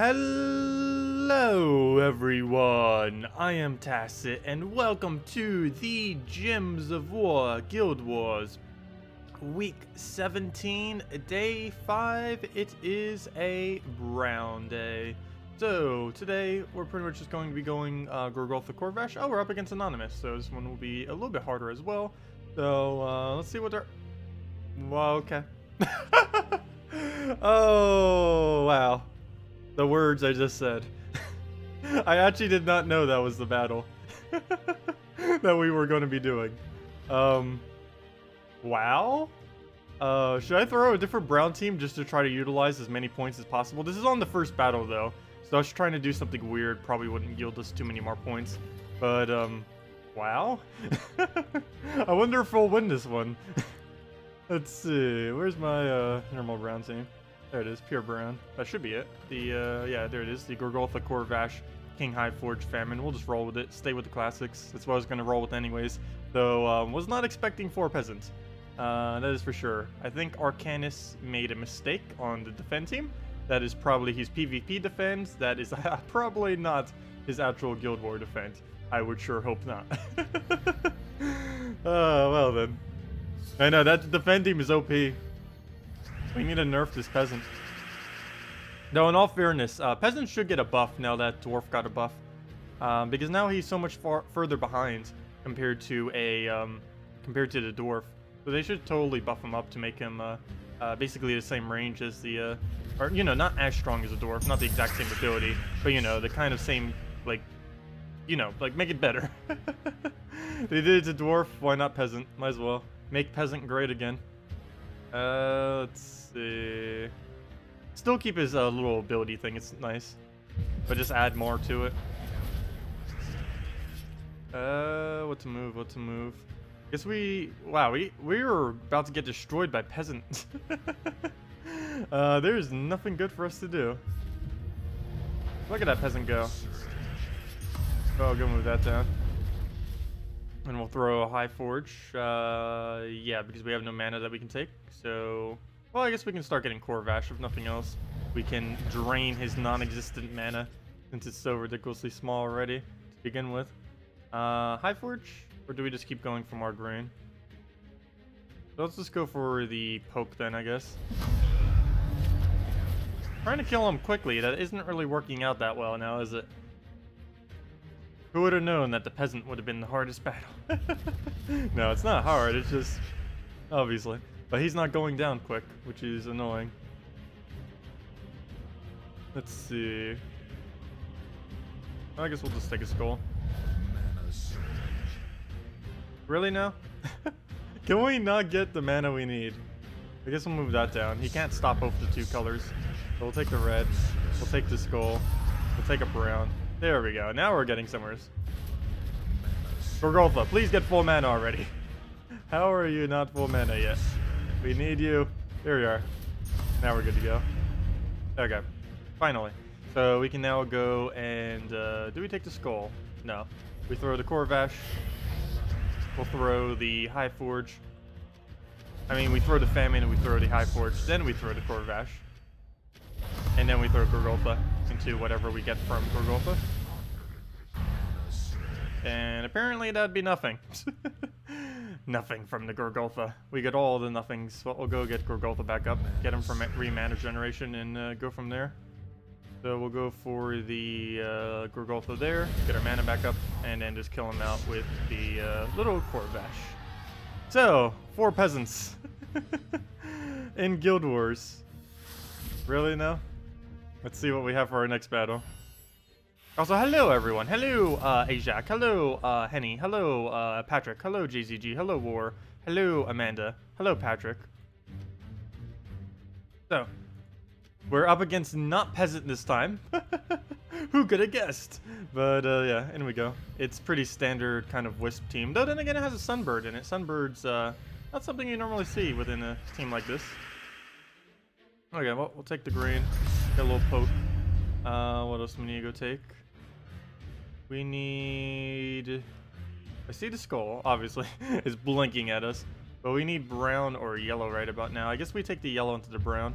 Hello everyone, I am Tacet and welcome to the Gems of War Guild Wars Week 17, Day 5. It is a brown day. So today we're pretty much just going to be going Gorgolfa Corvash. Oh, we're up against Anonymous, so this one will be a little bit harder as well. So let's see what they're... Well, okay. Oh, wow. The words I just said. I actually did not know that was the battle that we were going to be doing. Wow. Should I throw a different brown team just to try to utilize as many points as possible? This is on the first battle though, so I was trying to do something weird. Probably wouldn't yield us too many more points, but wow. I wonder if we'll win this one. Let's see. Where's my normal brown team? There it is, pure brown. That should be it. The, yeah, there it is. The Gorgolfa Corvash King High Forge Famine. We'll just roll with it. Stay with the classics. That's what I was going to roll with anyways. Though, was not expecting 4 peasants. That is for sure. I think Arcanus made a mistake on the defend team. That is probably his PvP defense. That is probably not his actual Guild War defense. I would sure hope not. Well then. I know, that defend team is OP. We need to nerf this peasant. Though, in all fairness, peasant should get a buff now that dwarf got a buff, because now he's so much further behind compared to the dwarf. So they should totally buff him up to make him basically the same range as the, or you know, not as strong as a dwarf, not the exact same ability, but you know, the kind of same, like, you know, like make it better. They did it to dwarf. Why not peasant? Might as well make peasant great again. Let's see. Still keep his little ability thing, it's nice. But just add more to it. What to move? Guess wow, we were about to get destroyed by peasants. There's nothing good for us to do. Look at that peasant go. Oh, go move that down. And we'll throw a High Forge. Yeah, because we have no mana that we can take. So, well, I guess we can start getting Corvash if nothing else. We can drain his non-existent mana since it's so ridiculously small already to begin with. High Forge? Or do we just keep going from our green? So let's just go for the poke then, I guess. Trying to kill him quickly. That isn't really working out that well now, is it? Who would have known that the peasant would have been the hardest battle? No, it's not hard, it's just... obviously. But he's not going down quick, which is annoying. Let's see... I guess we'll just take a skull. Really now? Can we not get the mana we need? I guess we'll move that down. He can't stop both the 2 colors. So we'll take the red. We'll take the skull. We'll take a brown. There we go. Now we're getting somewhere. Gorgolfa, please get full mana already. How are you not full mana yet? We need you. There we are. Now we're good to go. Okay. Finally. So we can now go and... do we take the skull? No. We throw the Corvash. We'll throw the High Forge. I mean, we throw the Famine and we throw the High Forge. Then we throw the Corvash. And then we throw Gorgolfa into whatever we get from Gorgolfa. And apparently that'd be nothing. Nothing from the Gorgolfa. We get all the nothings. Well, we'll go get Gorgolfa back up, get him from re-mana generation, and go from there. So we'll go for the Gorgolfa there, get our mana back up, and then just kill him out with the little Corvash. So, 4 peasants in Guild Wars. Really now? Let's see what we have for our next battle. Also, hello everyone. Hello, Ajak. Hello, Henny. Hello, Patrick. Hello, JZG. Hello, War. Hello, Amanda. Hello, Patrick. So, we're up against not peasant this time. Who could have guessed? But, yeah, in we go. It's pretty standard kind of Wisp team. Though, then again, it has a Sunbird in it. Sunbird's, not something you normally see within a team like this. Okay, well, we'll take the green. Get a little poke. What else do we need to go take? We need... I see the skull, obviously. It's blinking at us. But we need brown or yellow right about now. I guess we take the yellow into the brown.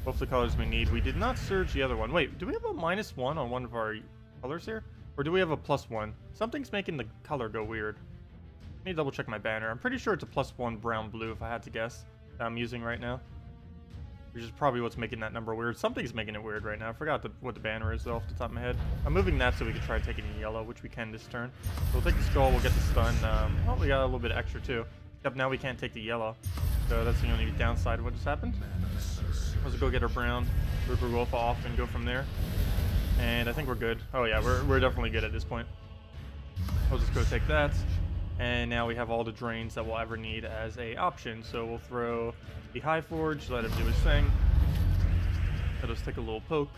Both the colors we need. We did not surge the other one. Wait, do we have a -1 on one of our colors here? Or do we have a +1? Something's making the color go weird. Let me double check my banner. I'm pretty sure it's a +1 brown blue if I had to guess that I'm using right now. Which is probably what's making that number weird. Something's making it weird right now. I forgot what the banner is though off the top of my head. I'm moving that so we can try taking yellow, which we can this turn. So we'll take the skull, we'll get the stun. Oh, we got a little bit extra too. Except now we can't take the yellow. So that's the only downside of what just happened. Let's go get our brown, Wolf off and go from there. And I think we're good. Oh yeah, we're definitely good at this point. We'll just go take that. And now we have all the drains that we'll ever need as a option. So we'll throw the High Forge, let him do his thing. Let us take a little poke,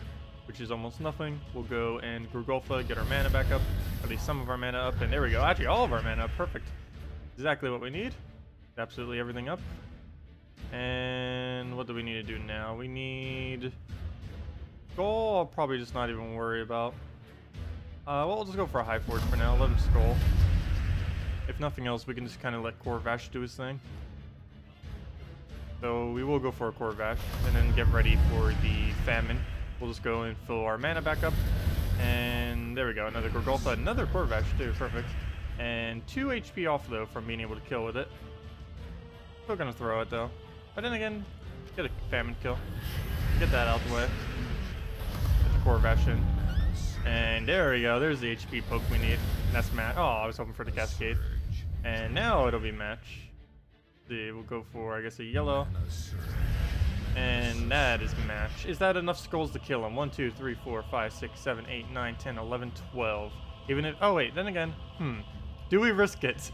which is almost nothing. We'll go and Grugolfa, get our mana back up, at least some of our mana up, and there we go. Actually, all of our mana up, perfect. Exactly what we need. Absolutely everything up. And what do we need to do now? We need Skull. I'll probably just not even worry about. Well, we'll just go for a High Forge for now. Let him Skull. If nothing else, we can just kind of let Corvash do his thing. So we will go for a Corvash and then get ready for the Famine. We'll just go and fill our mana back up. And there we go. Another Gorgolfa, another Corvash too. Perfect. And 2 HP off though from being able to kill with it. Still gonna throw it though. But then again, get a Famine kill. Get that out the way. Get the Corvash in. And there we go. There's the HP poke we need. And that's match. Oh, I was hoping for the Cascade. And now it'll be match. See, we'll go for, I guess, a yellow. And that is match. Is that enough skulls to kill him? 1, 2, 3, 4, 5, 6, 7, 8, 9, 10, 11, 12. Even if... Oh, wait. Then again. Do we risk it?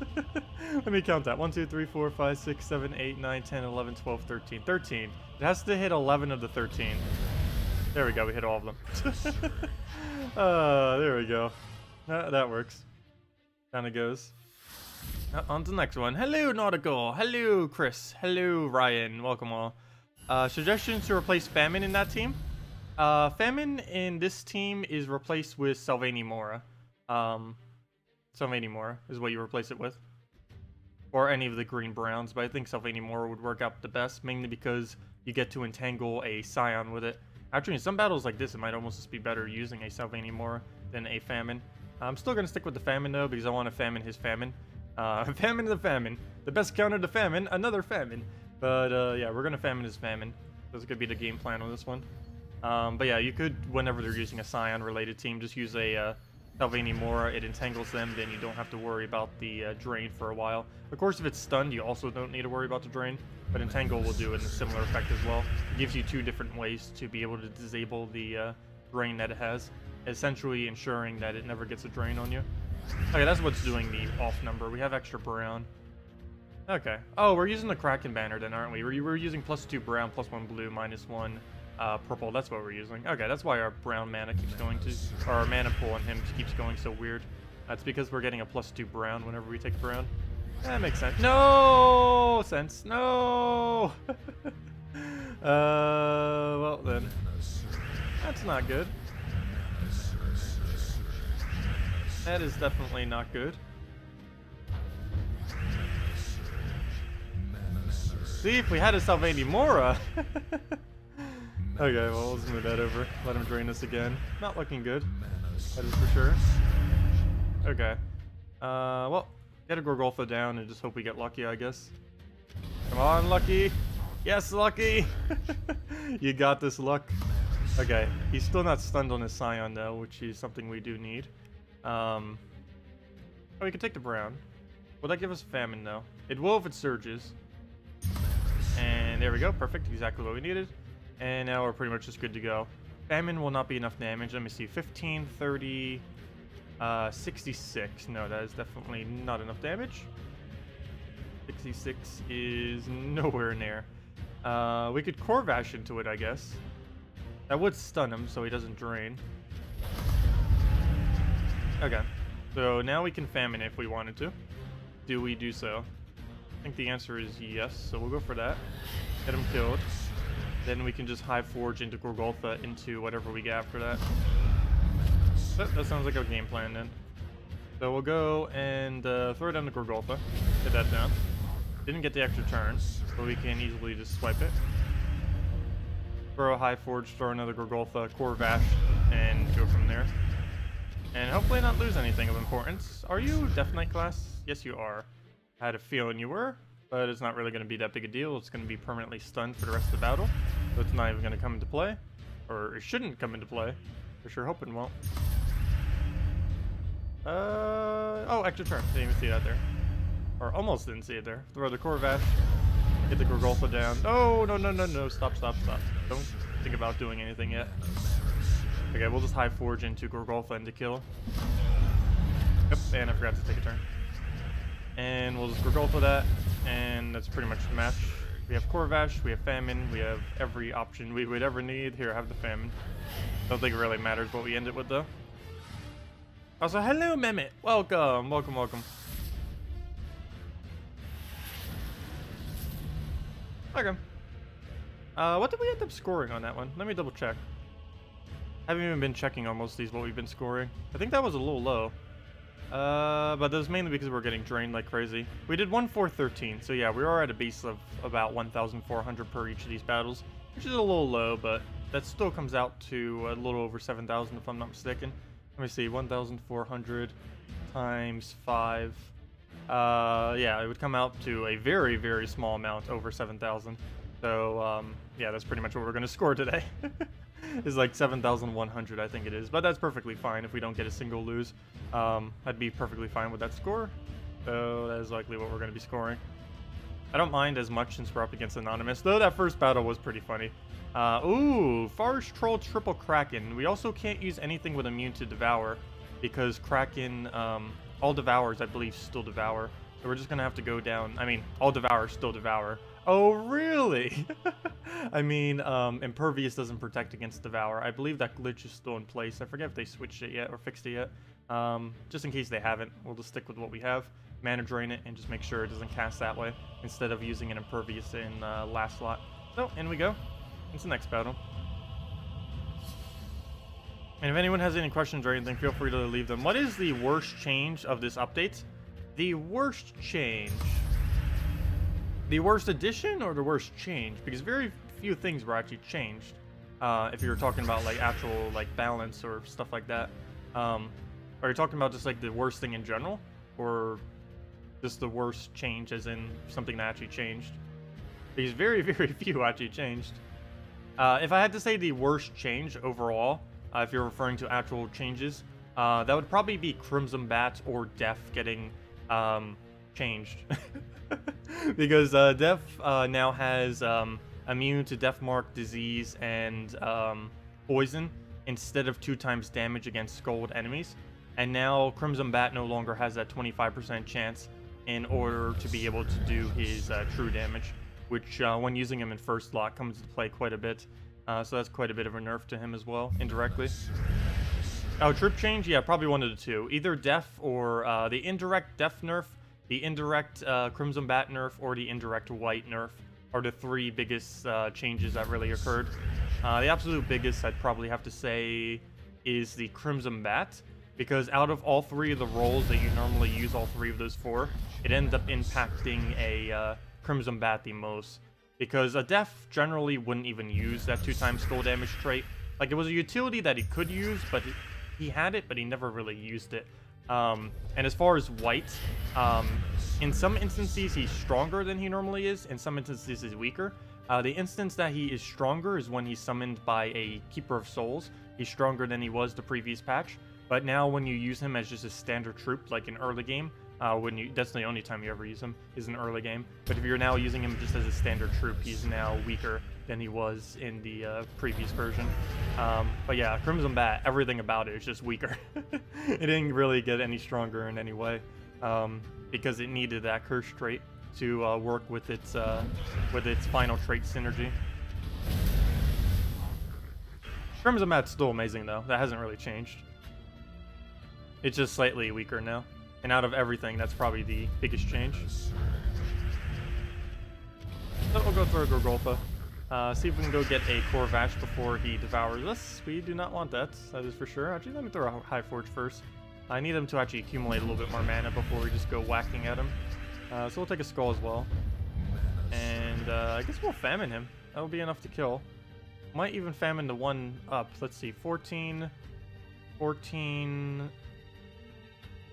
Let me count that. 1, 2, 3, 4, 5, 6, 7, 8, 9, 10, 11, 12, 13. 13. It has to hit 11 of the 13. There we go. We hit all of them. There we go. That works. Kind of goes. On to the next one. Hello, Nautical. Hello, Chris. Hello, Ryan. Welcome all. Suggestions to replace Famine in that team? Famine in this team is replaced with Sylvanie Mora. Sylvanie Mora is what you replace it with. Or any of the green browns, but I think Sylvanie Mora would work out the best, mainly because you get to entangle a Scion with it. Actually, in some battles like this, it might almost just be better using a Sylvanie Mora than a Famine. I'm still going to stick with the Famine, though, because I want to Famine his Famine. Famine the Famine. The best counter to Famine, another Famine. But, yeah, we're going to Famine his Famine. This could be the game plan on this one. But yeah, you could, whenever they're using a Scion-related team, just use a Sylvanie Mora. It entangles them, then you don't have to worry about the drain for a while. Of course, if it's stunned, you also don't need to worry about the drain. But Entangle will do it in a similar effect as well. It gives you 2 different ways to be able to disable the drain that it has, essentially ensuring that it never gets a drain on you. Okay, that's what's doing the off number. We have extra brown. Okay. Oh, we're using the Kraken banner then, aren't we? We're using +2 brown, +1 blue, -1 purple. That's what we're using. Okay, that's why our brown mana keeps going to... Or our mana pool on him keeps going so weird. That's because we're getting a +2 brown whenever we take brown. That makes sense. No sense. No. Well then, that's not good. That is definitely not good. See, if we had a Sylvanie Mora. Okay, well, let's move that over. Let him drain us again. Not looking good. That is for sure. Okay. Well. Get a Gorgolfa down and just hope we get lucky, I guess. Come on, Lucky! Yes, Lucky! You got this, Luck. Okay, he's still not stunned on his Scion, though, which is something we do need. Oh, we can take the brown. Will that give us Famine, though? It will if it surges. And there we go, perfect, exactly what we needed. And now we're pretty much just good to go. Famine will not be enough damage. Let me see, 15, 30... 66. No, that is definitely not enough damage. 66 is nowhere near. We could Corvash into it, I guess. That would stun him, so he doesn't drain. Okay. So now we can Famine if we wanted to. Do we do so? I think the answer is yes, so we'll go for that. Get him killed. Then we can just High Forge into Gorgolfa into whatever we get after that. That sounds like a game plan then. So we'll go and throw down the Gorgolfa. Get that down. Didn't get the extra turn, but we can easily just swipe it. throw a High Forge, throw another Gorgolfa, core Vash, and go from there. And hopefully not lose anything of importance. Are you Death Knight class? Yes, you are. I had a feeling you were, but it's not really going to be that big a deal. It's going to be permanently stunned for the rest of the battle, so it's not even going to come into play. Or it shouldn't come into play. For sure hope it won't. Oh, extra turn. Didn't even see that there. Or almost didn't see it there. Throw the core Vash. Get the Gorgolfa down. Oh, no, no, no, no. Stop, stop, stop. Don't think about doing anything yet. Okay, we'll just High Forge into Gorgolfa into kill. Yep, and I forgot to take a turn. And we'll just Gorgolfa that, and that's pretty much the match. We have core Vash, we have Famine, we have every option we would ever need. Here, have the Famine. Don't think it really matters what we end it with, though. Also, hello, Mehmet. Welcome, welcome, welcome. Okay. What did we end up scoring on that one? Let me double check. I haven't even been checking on most of these what we've been scoring. I think that was a little low. But that was mainly because we're getting drained like crazy. We did 1,413, so yeah, we are at a base of about 1,400 per each of these battles, which is a little low, but that still comes out to a little over 7,000 if I'm not mistaken. Let me see, 1,400 times 5. Yeah, it would come out to a very, very small amount, over 7,000. So, yeah, that's pretty much what we're going to score today. It's like 7,100, I think it is. But that's perfectly fine if we don't get a single lose. I'd be perfectly fine with that score. So that is likely what we're going to be scoring. I don't mind as much since we're up against Anonymous, though that first battle was pretty funny. Ooh, Forest Troll triple Kraken. We also can't use anything with immune to Devour, because Kraken, all Devours, I believe, still Devour. So we're just going to have to go down. I mean, all Devours still Devour. Oh, really? I mean, Impervious doesn't protect against Devour. I believe that glitch is still in place. I forget if they switched it yet or fixed it yet. Just in case they haven't, we'll just stick with what we have. Mana Drain it and just make sure it doesn't cast that way instead of using an Impervious in last slot. So, in we go. It's the next battle. And if anyone has any questions or anything, feel free to leave them. What is the worst change of this update? The worst change. The worst addition or the worst change? Because very few things were actually changed. If you're talking about like actual like balance or stuff like that. Are you talking about just like the worst thing in general? Or just the worst change as in something that actually changed? Because very, very few actually changed. If I had to say the worst change overall, if you're referring to actual changes, that would probably be Crimson Bat or Death getting changed. Because Death now has immune to Death Mark, Disease, and Poison instead of 2 times damage against Scold enemies. And now Crimson Bat no longer has that 25% chance in order to be able to do his true damage, which when using him in first slot comes into play quite a bit. So that's quite a bit of a nerf to him as well, indirectly. Oh, trip change? Yeah, probably one of the two. Either Death or the indirect Death nerf, the indirect Crimson Bat nerf, or the indirect White nerf are the 3 biggest changes that really occurred. The absolute biggest, I'd probably have to say, is the Crimson Bat, because out of all 3 of the roles that you normally use all 3 of those for, it ends up impacting a Crimson Bat the most. Because a Death generally wouldn't even use that 2 times skull damage trait. Like, it was a utility that he could use, but he had it, but he never really used it. And as far as White, in some instances he's stronger than he normally is, in some instances he's weaker. The instance that he is stronger is when he's summoned by a Keeper of Souls. He's stronger than he was the previous patch. But now when you use him as just a standard troop, like in early game, that's the only time you ever use him, is in early game. But if you're now using him just as a standard troop, he's now weaker than he was in the previous version. But yeah, Crimson Bat, everything about it is just weaker. It didn't really get any stronger in any way, because it needed that curse trait to work with its final trait synergy. Crimson Bat's still amazing though. That hasn't really changed. It's just slightly weaker now. And out of everything, that's probably the biggest change. So we'll go through a Gorgolfa. See if we can go get a core Vash before he devours us. We do not want that, that is for sure. Actually, let me throw a High Forge first. I need him to actually accumulate a little bit more mana before we just go whacking at him. So we'll take a Skull as well. And I guess we'll Famine him. That will be enough to kill. Might even famine the one up. Let's see, 14, 14.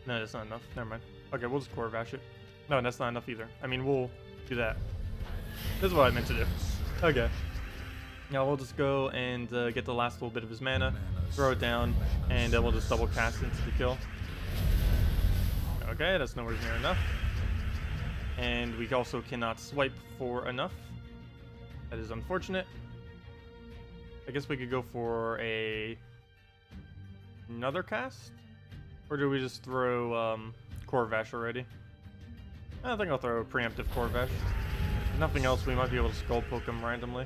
No, that's not enough. Never mind. Okay, we'll just core vash it. No, that's not enough either. I mean, we'll do that. This is what I meant to do. Okay. Now we'll just go and get the last little bit of his mana, throw it down, and then we'll just double cast into the kill. Okay, that's nowhere near enough. And we also cannot swipe for enough. That is unfortunate. I guess we could go for another cast? Or do we just throw core vash already? I think I'll throw a preemptive core vash. If nothing else, we might be able to skull poke him randomly.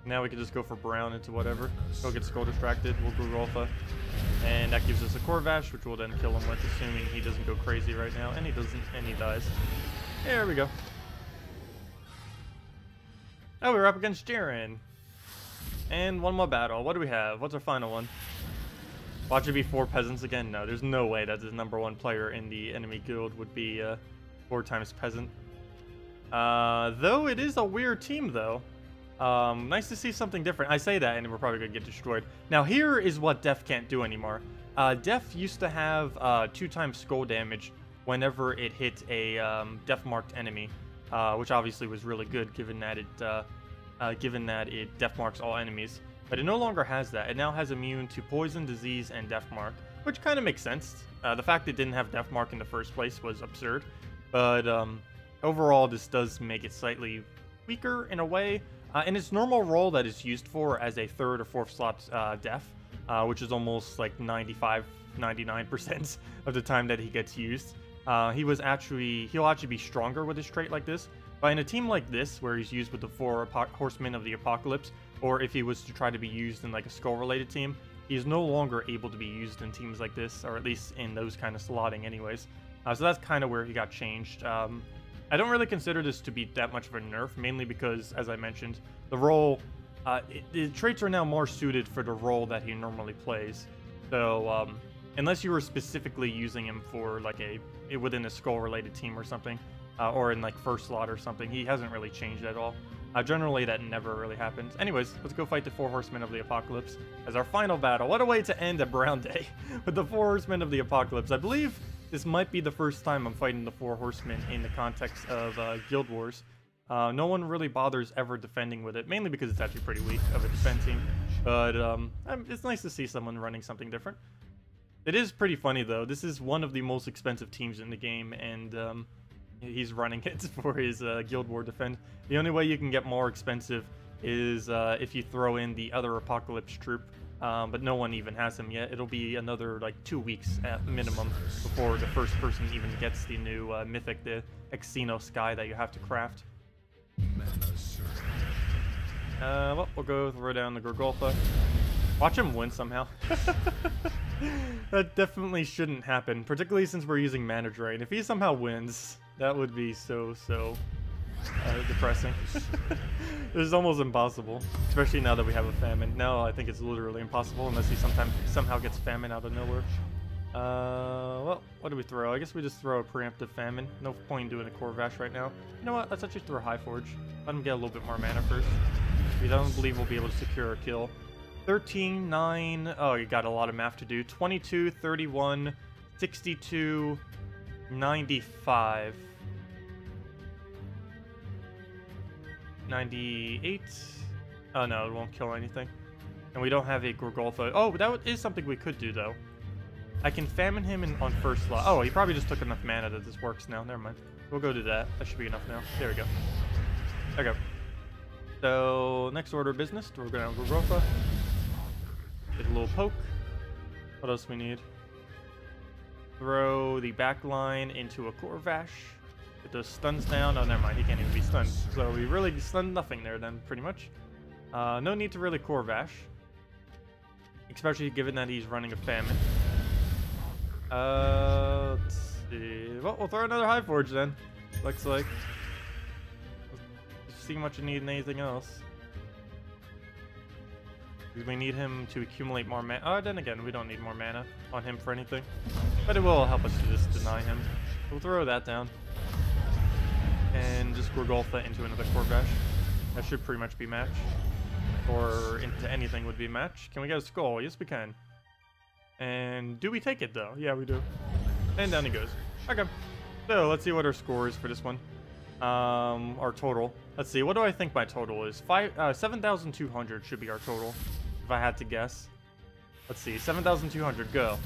Now we can just go for brown into whatever. Go get skull distracted, we'll go Alpha. And that gives us a core vash, which we'll then kill him with, assuming he doesn't go crazy right now. And he doesn't, and he dies. There we go. Oh, we're up against Jaren. And one more battle. What do we have? What's our final one? Watch it be 4 peasants again? No, there's no way that the #1 player in the enemy guild would be 4 times peasant. Though it is a weird team, though. Nice to see something different. I say that, and we're probably gonna get destroyed. Now, here is what Def can't do anymore. Def used to have 2 times skull damage whenever it hit a Def marked enemy, which obviously was really good, given that it Def marks all enemies. But it no longer has that. It now has immune to poison, disease, and Def mark, which kind of makes sense. The fact it didn't have Def mark in the first place was absurd, but overall, this does make it slightly weaker in a way. In its normal role that it's used for as a 3rd or 4th slot Def, which is almost like 95-99% of the time that he gets used, he'll actually be stronger with his trait like this. But in a team like this, where he's used with the 4 Horsemen of the Apocalypse, or if he was to try to be used in like a skull-related team, he is no longer able to be used in teams like this, or at least in those kind of slotting anyways. So that's kind of where he got changed. I don't really consider this to be that much of a nerf, mainly because, as I mentioned, the role, the traits are now more suited for the role that he normally plays. So, unless you were specifically using him for like within a skull-related team or something, or in like 1st slot or something, he hasn't really changed at all. Generally, that never really happens. Anyways, let's go fight the 4 Horsemen of the Apocalypse as our final battle. What a way to end a Brown Day with the 4 Horsemen of the Apocalypse. I believe this might be the first time I'm fighting the 4 Horsemen in the context of Guild Wars. No one really bothers ever defending with it, mainly because it's actually pretty weak of a defense team. But it's nice to see someone running something different. It is pretty funny, though. This is one of the most expensive teams in the game, and he's running it for his Guild War defend. The only way you can get more expensive is if you throw in the other Apocalypse troop, but no one even has him yet. It'll be another like 2 weeks at minimum before the first person even gets the new mythic, the Exino Sky that you have to craft. Well, we'll go throw down the Gorgolfa. Watch him win somehow. That definitely shouldn't happen, particularly since we're using Mana Drain. If he somehow wins, that would be so depressing. It's almost impossible, especially now that we have a famine. Now I think it's literally impossible unless he somehow gets famine out of nowhere. Well, what do we throw? I guess we just throw a preemptive famine. No point in doing a core vash right now. You know what? Let's actually throw a High Forge. Let him get a little bit more mana first. We don't believe we'll be able to secure a kill. 13, 9. Oh, you got a lot of math to do. 22, 31, 62, 95. 98. Oh no, it won't kill anything. And we don't have a Gorgolfa. Oh, that is something we could do though. I can famine him on 1st slot. Oh, he probably just took enough mana that this works now. Never mind. We'll go do that. That should be enough now. There we go. Okay. So, next order of business. We're going to Gorgolfa. Get a little poke. What else we need? Throw the back line into a core vash. Get those stuns down. Oh, never mind. He can't even be stunned. So we really stunned nothing there then, pretty much. No need to really core vash. Especially given that he's running a famine. Let's see. Well, we'll throw another High Forge then. Looks like. Let's see how much you need in anything else. We need him to accumulate more mana. Oh, then again, we don't need more mana on him for anything. But it will help us to just deny him. We'll throw that down. And just Gorgolfa into another core vash. That should pretty much be matched. or into anything would be a match. Can we get a skull? Yes, we can. And do we take it, though? Yeah, we do. And down he goes. Okay. So, let's see what our score is for this one. Our total. Let's see, what do I think my total is? 7,200 should be our total, if I had to guess. Let's see, 7,200, go.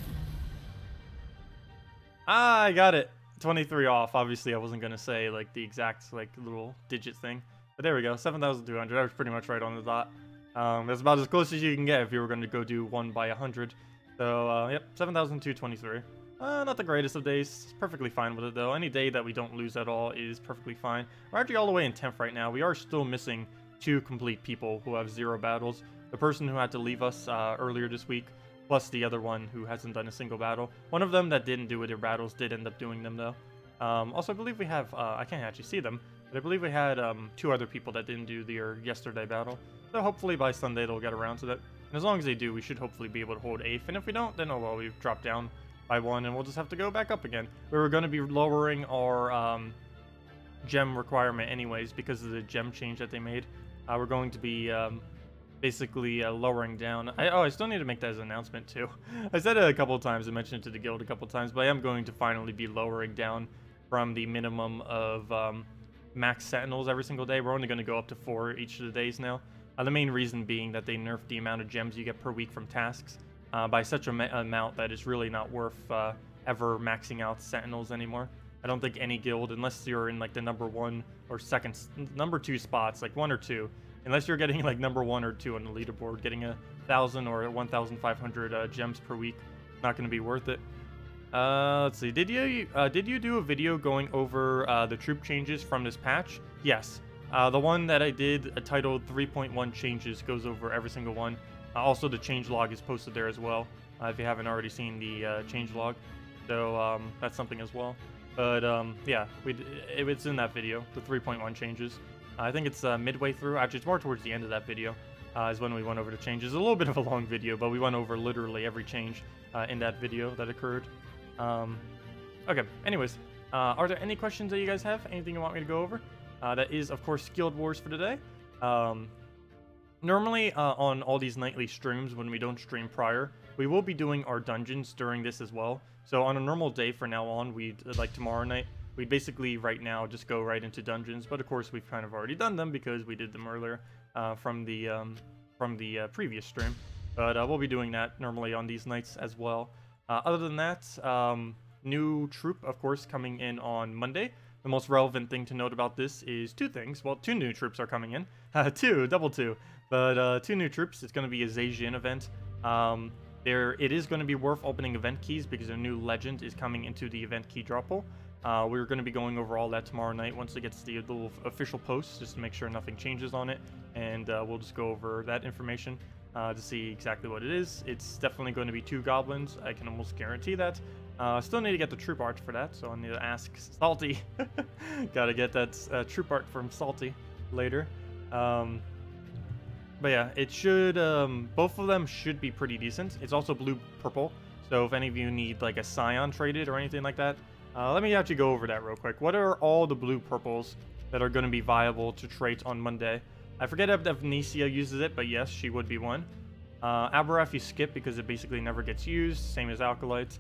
Ah, I got it. 23 off. Obviously, I wasn't going to say, like, the exact, like, little digit thing. But there we go, 7,200. That was pretty much right on the dot. That's about as close as you can get if you were going to go do 1 by 100. So, yep, 7,223. Not the greatest of days. Perfectly fine with it, though. Any day that we don't lose at all is perfectly fine. We're actually all the way in 10th right now. We are still missing 2 complete people who have 0 battles. The person who had to leave us earlier this week, plus the other one who hasn't done a single battle. One of them that didn't do their battles did end up doing them, though. Also, I believe we have... I can't actually see them, but I believe we had 2 other people that didn't do their yesterday battle. So hopefully by Sunday they'll get around to that. And as long as they do, we should hopefully be able to hold 8th. And if we don't, then oh well, we've dropped down by 1, and we'll just have to go back up again. We were going to be lowering our gem requirement anyways because of the gem change that they made. We're going to be basically lowering down. I still need to make that as an announcement too. I said it a couple of times, I mentioned it to the guild a couple of times, but I am going to finally be lowering down from the minimum of max sentinels every single day. We're only going to go up to 4 each of the days now. The main reason being that they nerfed the amount of gems you get per week from tasks by such an amount that it's really not worth ever maxing out sentinels anymore. I don't think any guild, unless you're in like the number 1 or number 2 spots, like 1 or 2, unless you're getting like number 1 or 2 on the leaderboard, getting 1,000 or 1,500 gems per week, not going to be worth it. Let's see. Did you do a video going over the troop changes from this patch? Yes. The one that I did, titled 3.1 changes, goes over every single one. Also, the changelog is posted there as well, if you haven't already seen the changelog. So, that's something as well. But, yeah, it's in that video, the 3.1 changes. I think it's midway through. Actually, it's more towards the end of that video, is when we went over the changes. A little bit of a long video, but we went over literally every change in that video that occurred. Okay, anyways, are there any questions that you guys have? Anything you want me to go over? That is, of course, Guild Wars for today. Normally, on all these nightly streams, when we don't stream prior, we will be doing our dungeons during this as well. So on a normal day from now on, like tomorrow night, we'd basically right now just go right into dungeons. But of course, we've kind of already done them because we did them earlier from the previous stream. But we'll be doing that normally on these nights as well. Other than that, new troop, of course, coming in on Monday. The most relevant thing to note about this is 2 things. Well, 2 new troops are coming in. 2, double 2. But 2 new troops. It's going to be a Zacian event. It is going to be worth opening event keys because a new legend is coming into the event key drop hole. We're going to be going over all that tomorrow night once it gets the little official post, just to make sure nothing changes on it. And we'll just go over that information to see exactly what it is. It's definitely going to be 2 goblins. I can almost guarantee that. Still need to get the troop art for that, so I need to ask Salty. Gotta get that troop art from Salty later. But yeah, it should, both of them should be pretty decent. It's also blue-purple, so if any of you need like a Scion traded or anything like that, let me actually go over that real quick. What are all the blue-purples that are going to be viable to trait on Monday? I forget if Necia uses it, but yes, she would be one. Aberrath you skip because it basically never gets used, same as Alkalite.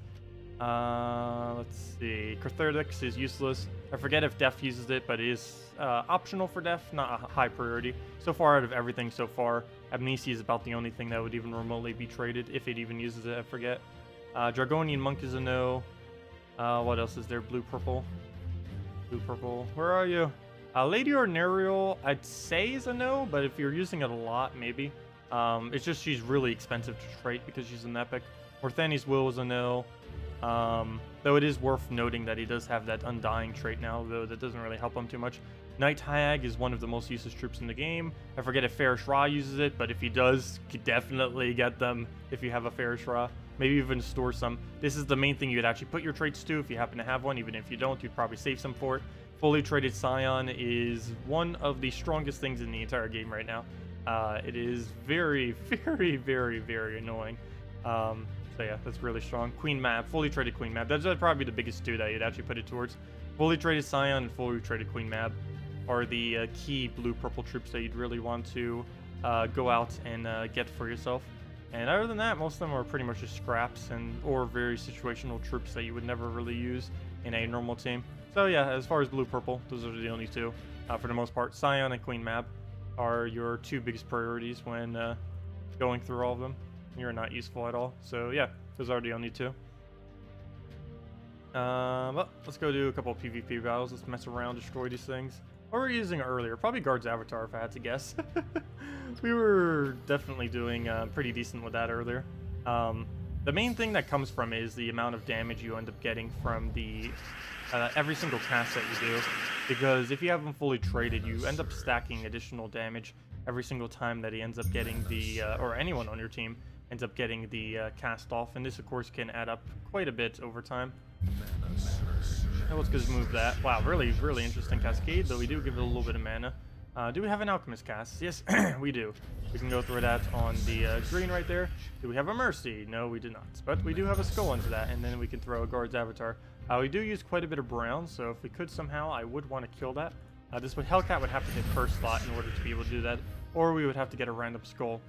Let's see. Critherdix is useless. I forget if Def uses it, but it is optional for Def, not a high priority. So far, out of everything so far, Amnesia is about the only thing that would even remotely be traded, if it even uses it, I forget. Dragonian Monk is a no. What else is there? Blue-purple. Blue-purple. Where are you? Lady Ornarial, I'd say is a no, but if you're using it a lot, maybe. It's just she's really expensive to trait because she's an epic. Orthani's Will is a no. Though it is worth noting that he does have that Undying trait now, though that doesn't really help him too much. Night Hag is one of the most useless troops in the game. I forget if Fairish Ra uses it, but if he does, you could definitely get them if you have a Fairish Ra. Maybe even store some. This is the main thing you'd actually put your traits to if you happen to have one. Even if you don't, you'd probably save some for it. Fully traded Scion is one of the strongest things in the entire game right now. It is very, very, very, very annoying. So yeah, that's really strong. Queen Mab, fully traded Queen Mab. That's probably the biggest two that you'd actually put it towards. Fully traded Scion and fully traded Queen Mab are the key blue-purple troops that you'd really want to go out and get for yourself. And other than that, most of them are pretty much just scraps or very situational troops that you would never really use in a normal team. So yeah, as far as blue-purple, those are the only two. For the most part, Scion and Queen Mab are your two biggest priorities when going through all of them. You're not useful at all. So yeah, those are the only two. Well, let's go do a couple of PvP battles. Let's mess around, destroy these things. What were we using earlier? Probably Guard's Avatar, if I had to guess. We were definitely doing pretty decent with that earlier. The main thing that comes from is the amount of damage you end up getting from the every single cast that you do. Because if you have him fully traded, you end up stacking additional damage every single time that he ends up getting the, or anyone on your team ends up getting the cast off. And this, of course, can add up quite a bit over time. Now let's just move that. Wow, really interesting cascade, though we do give it a little bit of mana. Do we have an alchemist cast? Yes, we do. We can go through that on the green right there. Do we have a mercy? No, we do not. But we do have a skull into that, and then we can throw a guard's avatar. We do use quite a bit of brown, so if we could somehow, I would want to kill that. This would Hellcat would have to hit first slot in order to be able to do that, or we would have to get a random skull.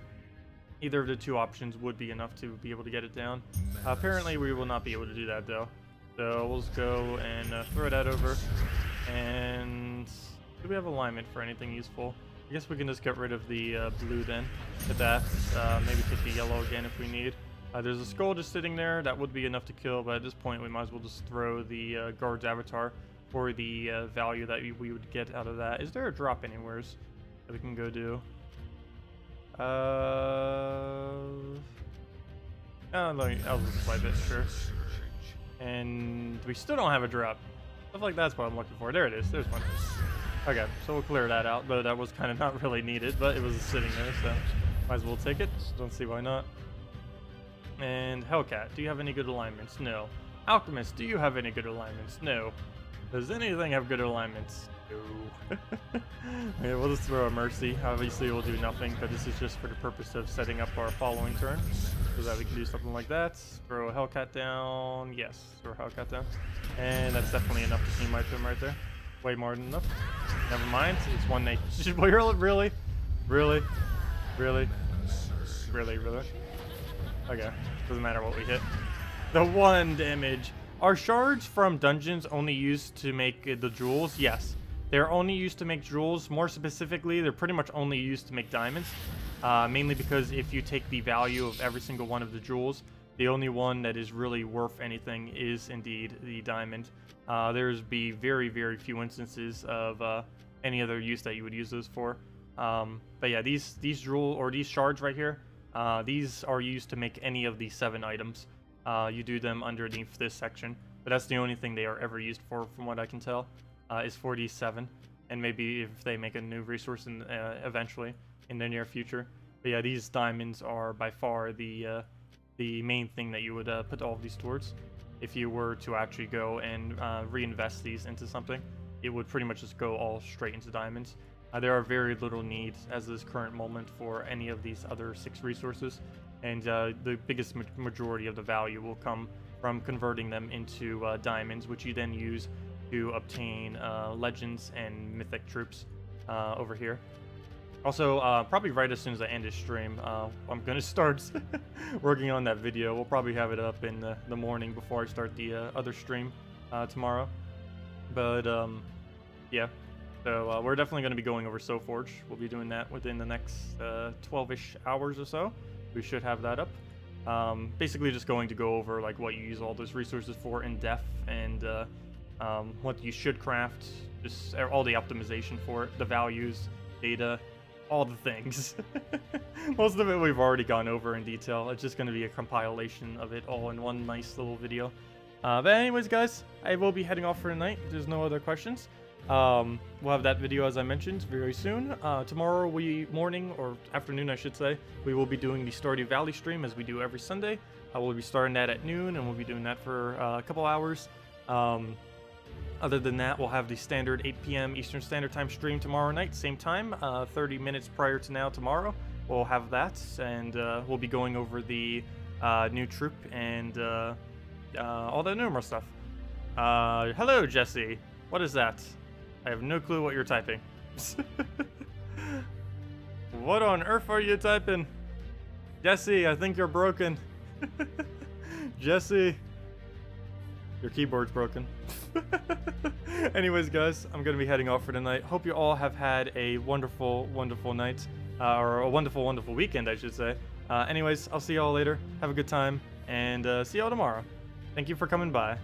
Either of the two options would be enough to be able to get it down. Apparently, we will not be able to do that, though. So we'll just go and throw that over. And do we have alignment for anything useful? I guess we can just get rid of the blue then. Hit that. Maybe take the yellow again if we need. There's a skull just sitting there. That would be enough to kill, but at this point we might as well just throw the guard's avatar for the value that we would get out of that. Is there a drop anywhere that we can go do? I'll just swipe it, sure. And we still don't have a drop. Stuff like that's what I'm looking for. There it is. There's one. Okay, so we'll clear that out, but that was kind of not really needed, but it was sitting there, so might as well take it. Don't see why not. And Hellcat, do you have any good alignments? No. Alchemist, do you have any good alignments? No. Does anything have good alignments? No. Okay, we'll just throw a mercy. Obviously, we'll do nothing, but this is just for the purpose of setting up our following turn, so that we can do something like that. Throw a Hellcat down. Yes, throw a Hellcat down. And that's definitely enough to team wipe him right there. Way more than enough. Never mind. It's 1 Really? Really? Okay. Doesn't matter what we hit. The 1 damage. Are shards from dungeons only used to make the jewels? Yes. They're only used to make jewels. More specifically, they're pretty much only used to make diamonds. Mainly because if you take the value of every single one of the jewels, the only one that is really worth anything is indeed the diamond. There's be very, very few instances of any other use that you would use those for. But yeah, these jewel or these shards right here, these are used to make any of the 7 items. You do them underneath this section, but that's the only thing they are ever used for, from what I can tell, is for these 7, and maybe if they make a new resource in, eventually in the near future. But yeah, these diamonds are by far the main thing that you would put all of these towards. If you were to actually go and reinvest these into something, it would pretty much just go all straight into diamonds. There are very little need as this current moment for any of these other 6 resources, and the biggest majority of the value will come from converting them into diamonds, which you then use to obtain legends and mythic troops over here. Also, probably right as soon as I end this stream, I'm going to start working on that video. We'll probably have it up in the morning before I start the other stream tomorrow. But, yeah. So, we're definitely going to be going over SoForge. We'll be doing that within the next 12-ish hours or so. We should have that up. Basically just going to go over like what you use all those resources for in depth, and what you should craft, just all the optimization for it, the values, data, all the things. Most of it we've already gone over in detail. It's just going to be a compilation of it all in one nice little video. But anyways, guys, I will be heading off for tonight. There's no other questions. We'll have that video, as I mentioned, very soon. Tomorrow morning, or afternoon I should say, we will be doing the Stardew Valley stream as we do every Sunday. We'll be starting that at noon, and we'll be doing that for a couple hours. Other than that, we'll have the standard 8 p.m. Eastern Standard Time stream tomorrow night, same time, 30 minutes prior to now tomorrow. We'll have that, and we'll be going over the new troop and all that numerous stuff. Hello, Jesse. What is that? I have no clue what you're typing. What on earth are you typing? Jesse, I think you're broken. Jesse. Your keyboard's broken. Anyways, guys, I'm going to be heading off for tonight. Hope you all have had a wonderful, wonderful night. Or a wonderful, wonderful weekend, I should say. Anyways, I'll see y'all later. Have a good time. And see y'all tomorrow. Thank you for coming by.